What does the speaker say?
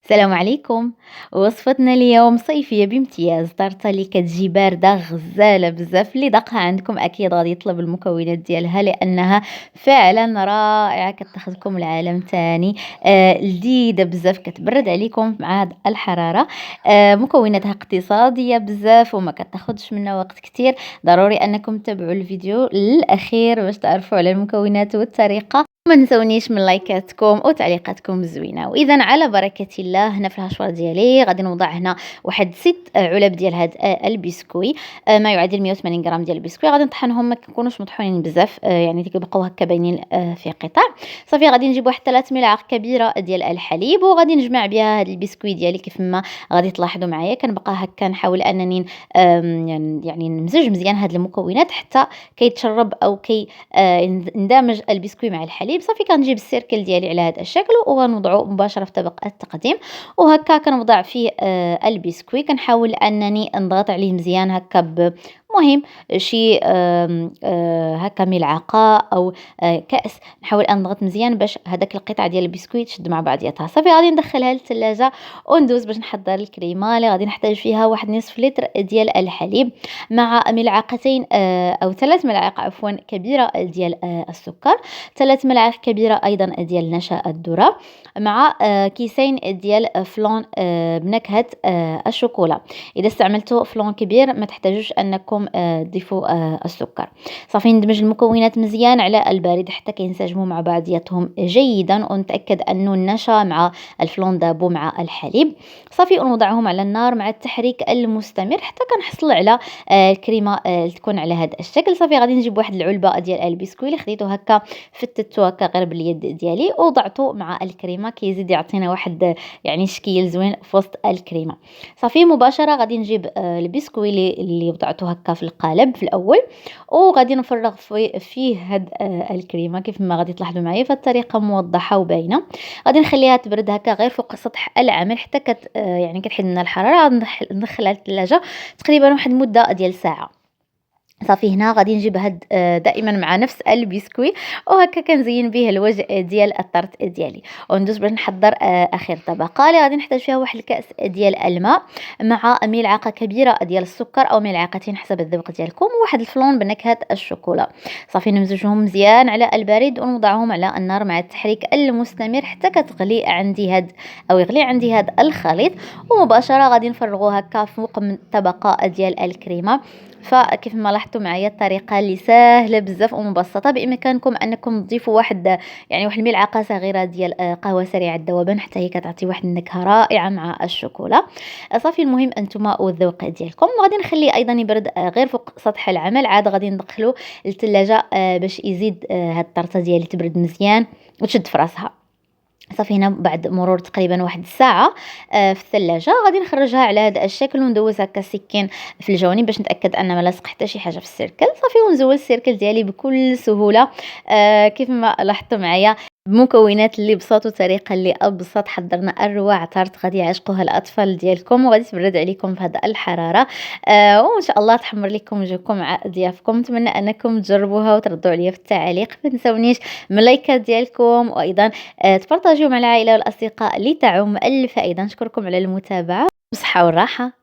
السلام عليكم. وصفتنا اليوم صيفية بامتياز، طرطة اللي كتجي باردة غزالة بزاف، اللي ذاقها عندكم أكيد غادي يطلب المكونات ديالها لأنها فعلا رائعة، كتاخذكم لعالم تاني. لذيذة بزاف، كتبرد عليكم مع هاد الحرارة. مكوناتها اقتصادية بزاف وما كتاخدش منا وقت كتير. ضروري أنكم تتابعوا الفيديو للأخير باش تعرفوا على المكونات والطريقة. ما نسونيش من لايكاتكم وتعليقاتكم الزوينه. واذا على بركه الله هنا في الهشوار ديالي غادي نوضع هنا واحد 6 علب ديال هاد البسكوي. ما يعادل 180 غرام ديال البسكوي. غادي نطحنهم، ما كيكونوش مطحونين بزاف، يعني كيبقاو هكا باينين في قطع. صافي غادي نجيب واحد 3 ملاعق كبيره ديال الحليب وغادي نجمع بها هاد البسكوي ديالي. كيف ما غادي تلاحظوا معايا كنبقى هكا نحاول انني يعني نمزج مزيان هاد المكونات حتى كيتشرب او كي ندمج البسكوي مع الحليب. صافي كنجيب السيركل ديالي على هذا الشكل وغنوضعو مباشره في طبق التقديم، وهكا كنوضع فيه البسكوي. كنحاول انني نضغط عليه مزيان هكا مهم شي هكا ملعقه او كاس. نحاول نضغط مزيان باش هذاك القطع ديال البسكويت تشد مع بعضياتها. صافي غادي ندخلها للثلاجه وندوز باش نحضر الكريمه اللي غادي نحتاج فيها واحد نصف لتر ديال الحليب مع ملعقتين او 3 ملاعق عفوا كبيره ديال السكر، 3 ملاعق كبيره ايضا ديال نشا الذره، مع كيسين ديال فلون بنكهه الشوكولا. اذا استعملتوا فلون كبير ما تحتاجوش انكم تضيفوا السكر. صافي ندمج المكونات مزيان على البارد حتى كينسجموا مع بعضياتهم جيدا، ونتاكد انه النشا مع الفلون دابو مع الحليب. صافي ونوضعهم على النار مع التحريك المستمر حتى كنحصل على الكريمه تكون على هذا الشكل. صافي غادي نجيب واحد العلبه ديال البسكوي اللي خديته هكا، فتتو هكا غير باليد ديالي ووضعته مع الكريمه، كيزيد يعطينا واحد يعني شكل زوين في وسط الكريمه. صافي مباشره غادي نجيب البسكوي اللي وضعته هكا في القالب في الاول، وغادي نفرغ فيه هاد الكريمه. كيف ما غادي تلاحظوا معايا فالطريقه موضحه وباينه. غادي نخليها تبرد هكا غير فوق سطح العمل حتى يعني كتحيد لنا الحراره. ندخلها للثلاجه تقريبا واحد المده ديال ساعه. صافي هنا غادي نجيب هاد دائما مع نفس البسكوي وهكا كنزين به الوجه ديال الطرط ديالي، وندوز باش نحضر اخر طبقه اللي غادي نحتاج فيها واحد الكاس ديال الماء مع ملعقه كبيره ديال السكر او ملعقتين حسب الذوق ديالكم، وواحد الفلون بنكهه الشوكولا. صافي نمزجهم مزيان على البارد ونوضعهم على النار مع التحريك المستمر حتى كتغلي عندي هاد او يغلي عندي هاد الخليط، ومباشره غادي نفرغوه هكا فوق من طبقه ديال الكريمه. فكيف ما لاحظتوا معايا الطريقه اللي سهله بزاف ومبسطه. بامكانكم انكم تضيفوا واحد الملعقه صغيره ديال قهوه سريعه الذوبان حتى هي كتعطي واحد النكهه رائعه مع الشوكولا. صافي المهم انتم والذوق ديالكم. وغادي نخليه ايضا يبرد غير فوق سطح العمل. عاد غادي ندخلو للثلاجه باش يزيد هاد الطرطه ديالي تبرد مزيان وتشد في راسها. صافي هنا بعد مرور تقريبا واحد الساعه في الثلاجه غادي نخرجها على هذا الشكل وندوز هكا السكين في الجوانب باش نتاكد ان ما لاصق حتى شي حاجه في السيركل. صافي ونزول السيركل ديالي بكل سهوله. كيف ما لاحظتوا معايا بمكونات اللي بساط وطريقه اللي ابسط حضرنا اروع طرط غادي يعشقوها الاطفال ديالكم وغادي تبرد عليكم في هذه الحراره. وان شاء الله تحمر لكم وجهكم مع ضيافكم. نتمنى انكم تجربوها وتردوا عليا في التعاليق. ما تنسونيش من اللايكات ديالكم، وايضا تبارطاجيو مع العائله والاصدقاء لتعم الفائده. نشكركم على المتابعه، بصحه والراحه.